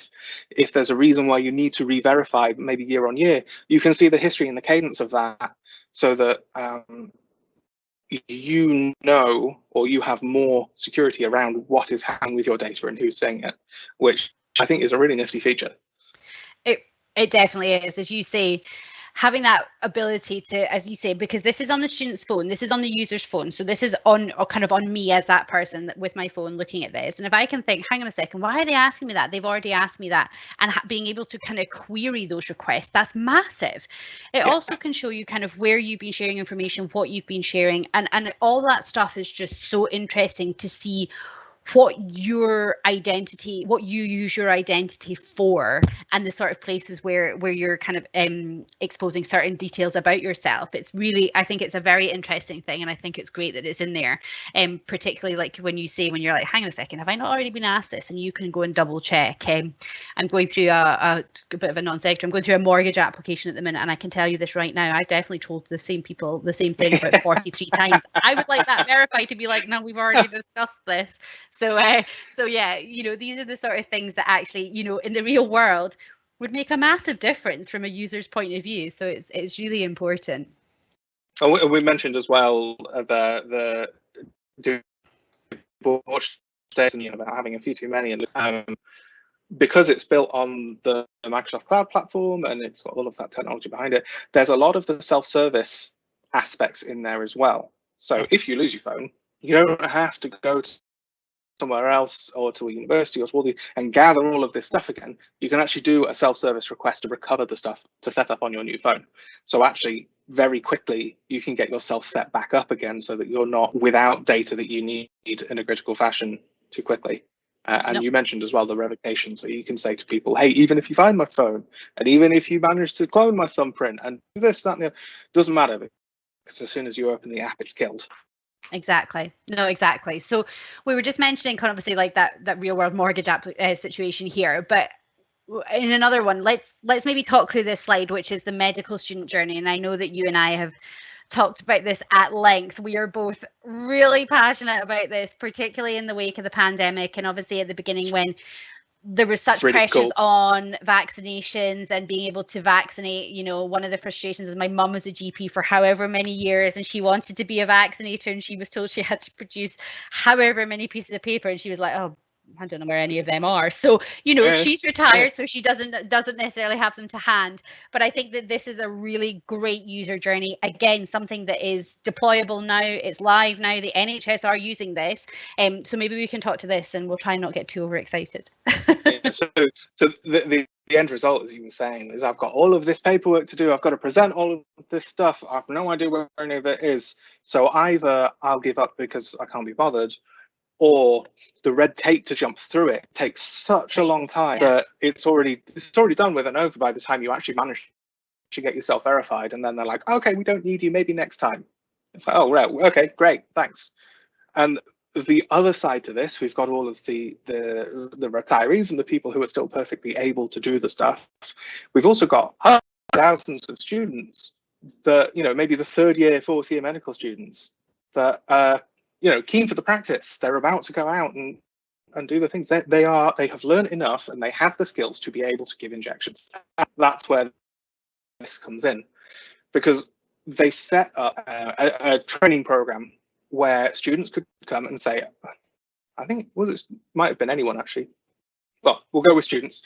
if there's a reason why you need to re-verify, maybe year on year, you can see the history and the cadence of that, so that or you have more security around what is happening with your data and who's saying it, which I think is a really nifty feature. It definitely is, as you say. Having that ability to, as you say, because this is on the student's phone, this is on the user's phone, so this is on, or kind of on me as that person with my phone looking at this. And if I can think, hang on a second, why are they asking me that? They've already asked me that, and being able to kind of query those requests, that's massive. It also can show you kind of where you've been sharing information, what you've been sharing, and all that stuff is just so interesting to see what your identity, what you use your identity for, and the sort of places where you're kind of exposing certain details about yourself. It's really, I think it's a very interesting thing, and I think it's great that it's in there. Particularly like when you're like, hang on a second, have I not already been asked this? And you can go and double check. I'm going through a bit of a non-sequitur. I'm going through a mortgage application at the minute, and I can tell you this right now, I definitely told the same people the same thing about 43 times. I would like that verified to be like, no, we've already discussed this. So yeah, these are the sort of things that actually, in the real world would make a massive difference from a user's point of view. So it's really important. And we mentioned as well the debauched days and about having a few too many, and because it's built on the Microsoft Cloud platform and it's got all of that technology behind it, there's a lot of the self-service aspects in there as well. So if you lose your phone, you don't have to go to somewhere else or to a university or and gather all of this stuff again. You can actually do a self-service request to recover the stuff to set up on your new phone. So actually very quickly you can get yourself set back up again, so that you're not without data that you need in a critical fashion too quickly. And you mentioned as well the revocation, so you can say to people, hey, even if you find my phone, and even if you manage to clone my thumbprint and this, that, and the other, doesn't matter, because as soon as you open the app, it's killed. Exactly. No, exactly. So we were just mentioning kind of obviously like that real world mortgage situation here, but in another one, let's maybe talk through this slide, which is the medical student journey. And I know that you and I have talked about this at length. We are both really passionate about this, particularly in the wake of the pandemic, and obviously at the beginning when there was such really pressures cool. on vaccinations and being able to vaccinate. You know, one of the frustrations is my mum was a GP for however many years, and she wanted to be a vaccinator, and she was told she had to produce however many pieces of paper, and she was like, oh, I don't know where any of them are. So, you know, she's retired, so she doesn't necessarily have them to hand. But I think that this is a really great user journey. Again, something that is deployable now. It's live now. The NHS are using this. So maybe we can talk to this, and we'll try and not get too overexcited. So the end result, as you were saying, is I've got all of this paperwork to do. I've got to present all of this stuff. I have no idea where any of it is. So either I'll give up because I can't be bothered, or the red tape to jump through it takes such a long time that it's already done with and over by the time you actually manage to get yourself verified. And then they're like, okay, we don't need you, maybe next time. It's like, oh, right, okay, great, thanks. And the other side to this, we've got all of the retirees and the people who are still perfectly able to do the stuff. We've also got thousands of students that, you know, maybe the third year, fourth year medical students that you know, keen for the practice. They're about to go out and do the things. They have learned enough and they have the skills to be able to give injections. That's where this comes in, because they set up a training program where students could come and say, I think might have been anyone actually. Well, we'll go with students.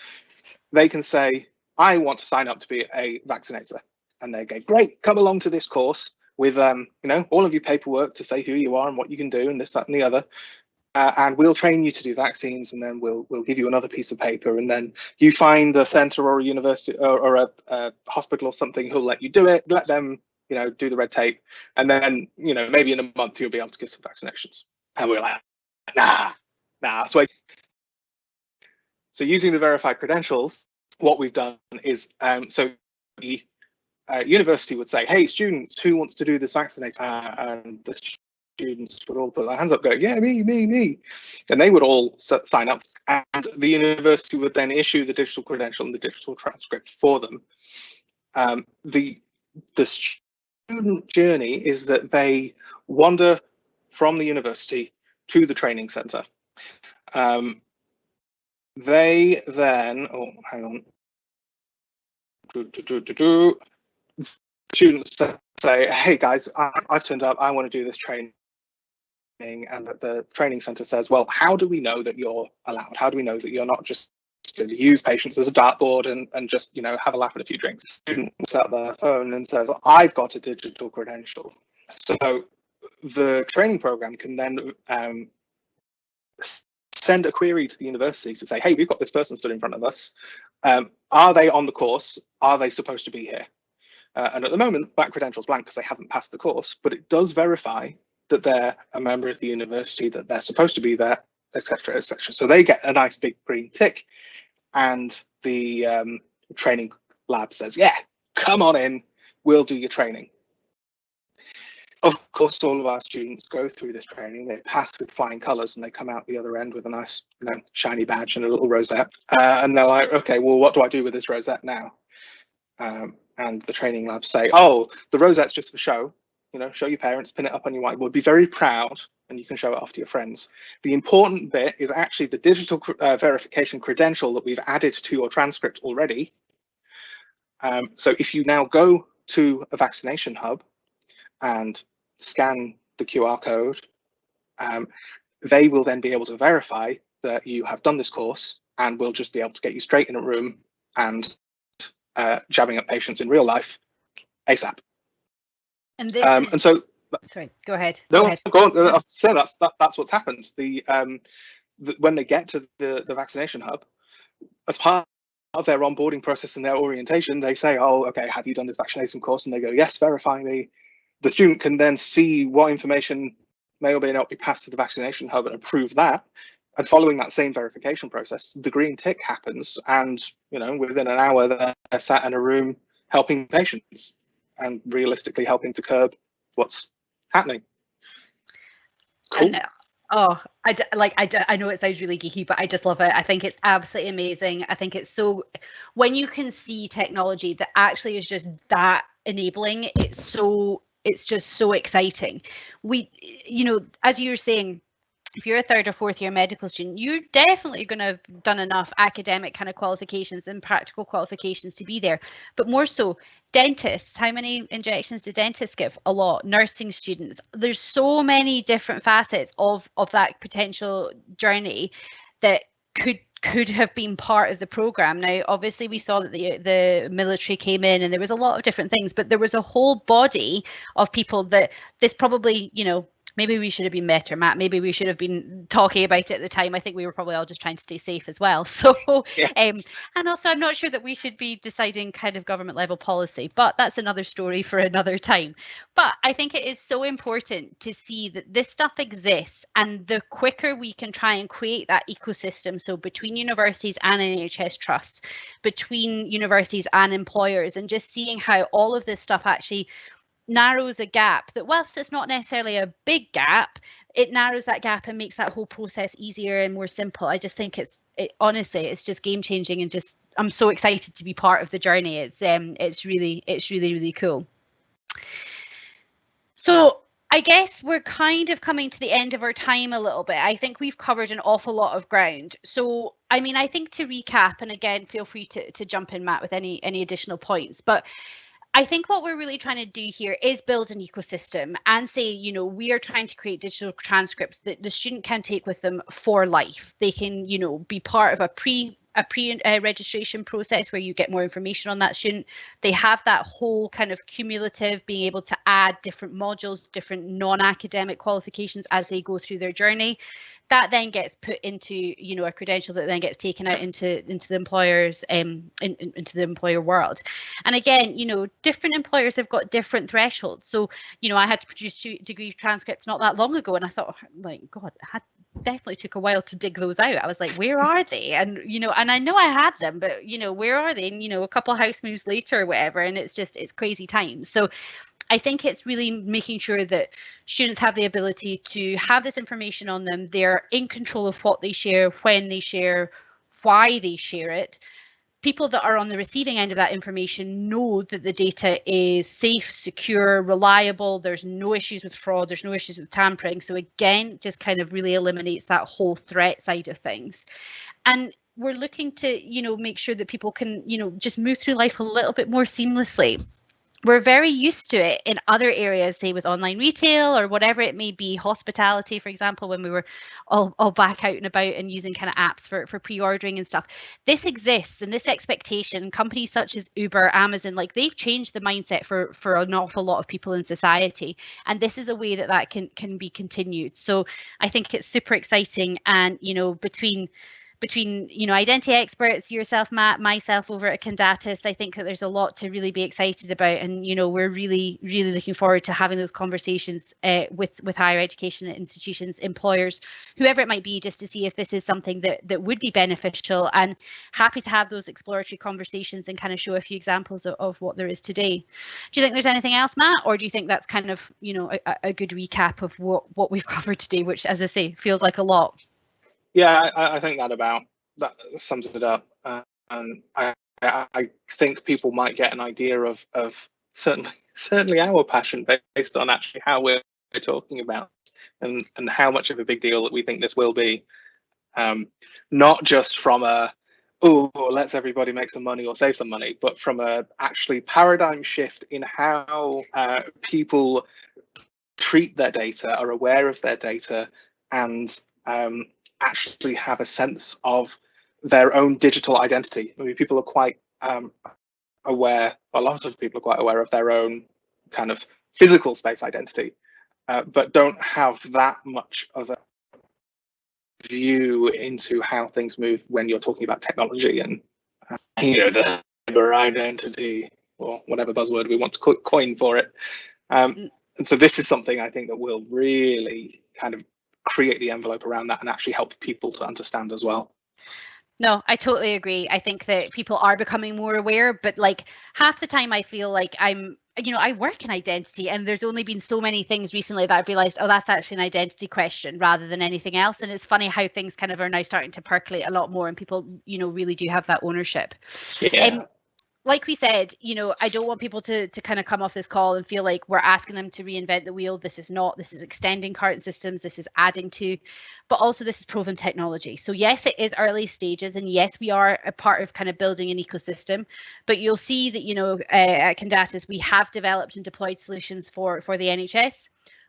They can say, I want to sign up to be a vaccinator, and they go, great, come along to this course with you know, all of your paperwork to say who you are and what you can do and this, that, and the other, and we'll train you to do vaccines, and then we'll give you another piece of paper, and then you find a centre or a university or a hospital or something who'll let you do it. Let them, you know, do the red tape, and then, you know, maybe in a month you'll be able to give some vaccinations. And we're like, nah. So using the verified credentials, what we've done is so the university would say, hey, students, who wants to do this vaccination? And the students would all put their hands up, go, yeah, me. And they would all sign up. And the university would then issue the digital credential and the digital transcript for them. The student journey is that they wander from the university to the training centre. They then, oh, hang on. Students say, hey guys, I've turned up, I want to do this training, and the training centre says, well, how do we know that you're allowed? How do we know that you're not just going to use patients as a dartboard and just, you know, have a laugh at a few drinks? Student looks at their phone and says, I've got a digital credential. So the training program can then send a query to the university to say, hey, we've got this person stood in front of us. Are they on the course? Are they supposed to be here? And at the moment, that credential's blank because they haven't passed the course, but it does verify that they're a member of the university, that they're supposed to be there, etc., etc. So they get a nice big green tick, and the training lab says, yeah, come on in, we'll do your training. Of course, all of our students go through this training, they pass with flying colours, and they come out the other end with a nice, you know, shiny badge and a little rosette. And they're like, okay, well, what do I do with this rosette now? And the training labs say, oh, the rosette's just for show. You know, show your parents, pin it up on your whiteboard, be very proud, and you can show it off to your friends. The important bit is actually the digital verification credential that we've added to your transcript already. So if you now go to a vaccination hub and scan the QR code, they will then be able to verify that you have done this course, and we'll just be able to get you straight in a room and jabbing up patients in real life ASAP. And this and so, sorry, go ahead. No, go ahead. Go on. I'll say that's what's happened. When they get to the vaccination hub, as part of their onboarding process and their orientation, they say, oh, okay, have you done this vaccination course? And they go, yes, verify me. The student can then see what information may or may not be passed to the vaccination hub and approve that. And following that same verification process, the green tick happens, and, you know, within an hour they're sat in a room helping patients and realistically helping to curb what's happening. Cool. I know it sounds really geeky, but I just love it. I think it's absolutely amazing. I think it's so, when you can see technology that actually is just that enabling, it's just so exciting. We, you know, as you were saying, if you're a third or fourth year medical student, you're definitely going to have done enough academic kind of qualifications and practical qualifications to be there. But more so, dentists, how many injections do dentists give? A lot. Nursing students, there's so many different facets of that potential journey that could have been part of the program. Now, obviously, we saw that the military came in and there was a lot of different things, but there was a whole body of people that this probably, maybe we should have been better, Matt. Maybe we should have been talking about it at the time. I think we were probably all just trying to stay safe as well. So, yes. And also I'm not sure that we should be deciding kind of government level policy, but that's another story for another time. But I think it is so important to see that this stuff exists, and the quicker we can try and create that ecosystem, so between universities and NHS trusts, between universities and employers, and just seeing how all of this stuff actually narrows a gap that, whilst it's not necessarily a big gap, it narrows that gap and makes that whole process easier and more simple. I just think honestly, it's just game changing, and just I'm so excited to be part of the journey. It's really cool. So I guess we're kind of coming to the end of our time a little bit. I think we've covered an awful lot of ground. So, I mean, I think to recap, and again, feel free to jump in, Matt, with any additional points, but I think what we're really trying to do here is build an ecosystem and say, we are trying to create digital transcripts that the student can take with them for life. They can, be part of a pre-registration process where you get more information on that student. They have that whole kind of cumulative, being able to add different modules, different non-academic qualifications as they go through their journey. That then gets put into, a credential that then gets taken out into the employers, into the employer world. And again, different employers have got different thresholds. So, I had to produce degree transcripts not that long ago, and I thought, like, God, it definitely took a while to dig those out. I was like, where are they? And, and I know I had them, but, where are they? And, a couple of house moves later or whatever, and it's crazy times. So I think it's really making sure that students have the ability to have this information on them. They're in control of what they share, when they share, why they share it. People that are on the receiving end of that information know that the data is safe, secure, reliable. There's no issues with fraud. There's no issues with tampering. So again, just kind of really eliminates that whole threat side of things. And we're looking to, make sure that people can, just move through life a little bit more seamlessly. We're very used to it in other areas, say with online retail or whatever it may be, hospitality, for example, when we were all back out and about and using kind of apps for pre-ordering and stuff. This exists, and this expectation, companies such as Uber, Amazon, like they've changed the mindset for an awful lot of people in society. And this is a way that can be continued. So I think it's super exciting. And, between identity experts, yourself, Matt, myself over at Condatis, I think that there's a lot to really be excited about, and we're really looking forward to having those conversations with higher education institutions, employers, whoever it might be, just to see if this is something that would be beneficial, and happy to have those exploratory conversations and kind of show a few examples of what there is today. Do you think there's anything else, Matt, or do you think that's kind of a good recap of what we've covered today, which, as I say, feels like a lot? Yeah, I think that sums it up. And I think people might get an idea of certainly our passion based on actually how we're talking about and how much of a big deal that we think this will be. Not just from let's everybody make some money or save some money, but from a actually paradigm shift in how people treat their data, are aware of their data, and actually have a sense of their own digital identity. I mean, people are quite aware, a lot of people are quite aware of their own kind of physical space identity, but don't have that much of a view into how things move when you're talking about technology and the cyber identity, or whatever buzzword we want to coin for it. And so this is something I think that will really kind of create the envelope around that and actually help people to understand as well. No, I totally agree. I think that people are becoming more aware, but like half the time I feel like I work in identity, and there's only been so many things recently that I've realized, that's actually an identity question rather than anything else. And it's funny how things kind of are now starting to percolate a lot more, and people, really do have that ownership. Yeah. like we said, you know, I don't want people to kind of come off this call and feel like we're asking them to reinvent the wheel. This is not, this is extending current systems, this is adding to, but also this is proven technology. So yes, it is early stages, and yes, we are a part of kind of building an ecosystem, but you'll see that, you know, at Condatis, we have developed and deployed solutions for the NHS.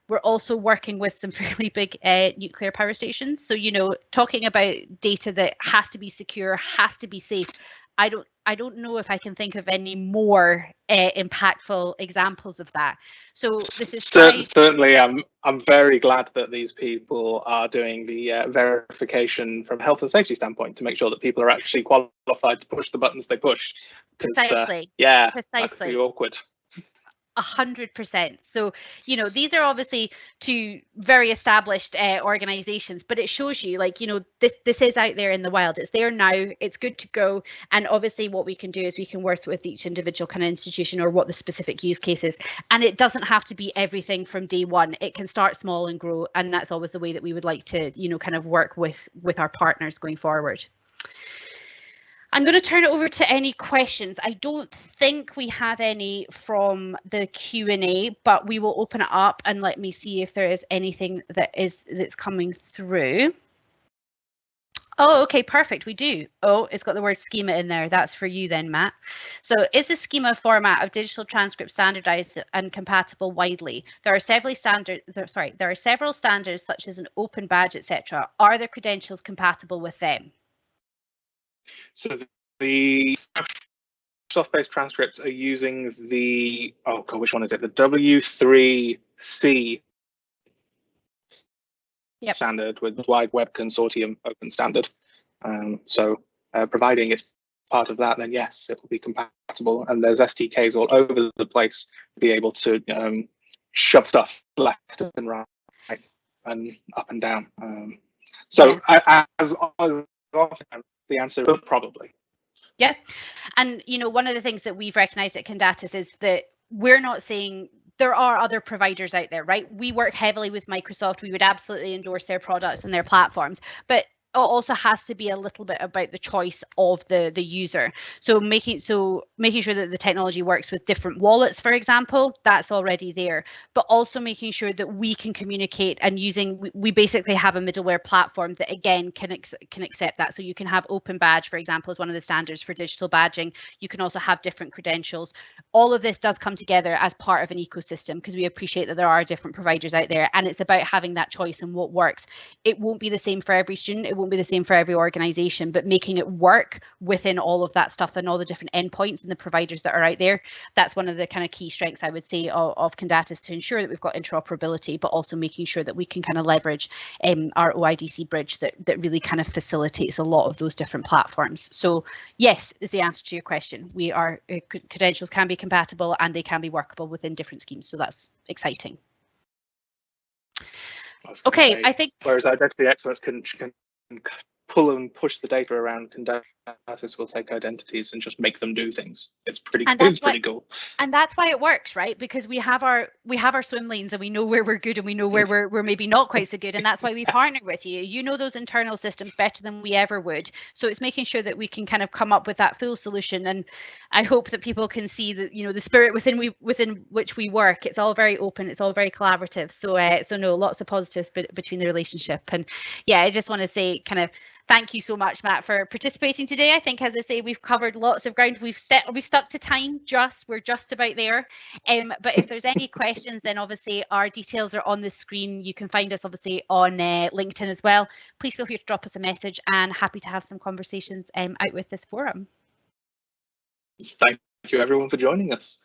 We're also working with some fairly big nuclear power stations. So, you know, talking about data that has to be secure, has to be safe. I don't know if I can think of any more impactful examples of that. So this is certainly. I'm very glad that these people are doing the verification from a health and safety standpoint to make sure that people are actually qualified to push the buttons they push. Precisely. Yeah, precisely. That could be awkward. 100%. So, you know, these are obviously two very established organizations, but it shows you, like, you know, this is out there in the wild. It's there now. It's good to go. And obviously what we can do is we can work with each individual kind of institution or what the specific use case is. And it doesn't have to be everything from day one. It can start small and grow. And that's always the way that we would like to, you know, kind of work with our partners going forward. I'm going to turn it over to any questions. I don't think we have any from the Q&A, but we will open it up and let me see if there is anything that's coming through. Oh, okay, perfect. We do. Oh, it's got the word schema in there. That's for you then, Matt. So is the schema format of digital transcript standardized and compatible widely? There are several standards, there are several standards such as an open badge, etc. Are the credentials compatible with them? So the Microsoft-based transcripts are using the, oh god, which one is it? The W3C standard with Wide Web Consortium open standard. So providing it's part of that, then yes, it will be compatible. And there's SDKs all over the place to be able to shove stuff left and right and up and down. So as often, the answer is probably. Yeah. And, you know, one of the things that we've recognized at Condatis is that we're not saying there are other providers out there, right? We work heavily with Microsoft. We would absolutely endorse their products and their platforms, but it also has to be a little bit about the choice of the user. So making sure that the technology works with different wallets, for example, that's already there, but also making sure that we can communicate and we basically have a middleware platform that again can accept that. So you can have open badge, for example, as one of the standards for digital badging. You can also have different credentials. All of this does come together as part of an ecosystem because we appreciate that there are different providers out there, and it's about having that choice and what works. It won't be the same for every student. It won't be the same for every organization, but making it work within all of that stuff and all the different endpoints and the providers that are out there, that's one of the kind of key strengths, I would say, of Condatis, to ensure that we've got interoperability, but also making sure that we can kind of leverage our OIDC bridge that really kind of facilitates a lot of those different platforms. So yes, is the answer to your question. We are credentials can be compatible and they can be workable within different schemes. So that's exciting. Okay, I think. Whereas identity experts can pull and push the data around, Condatis will take identities and just make them do things. It's pretty cool. And that's why it works, right? Because we have our swim lanes and we know where we're good and we know where we're maybe not quite so good, and that's why we partner with you. You know those internal systems better than we ever would. So it's making sure that we can kind of come up with that full solution. And I hope that people can see that, you know, the spirit within which we work. It's all very open. It's all very collaborative. So no, lots of positives between the relationship. And yeah, I just want to say kind of thank you so much, Matt, for participating today. I think, as I say, we've covered lots of ground. We've stuck to time. We're just about there. But if there's any questions, then obviously our details are on the screen. You can find us obviously on LinkedIn as well. Please feel free to drop us a message, and happy to have some conversations out with this forum. Thank you, everyone, for joining us.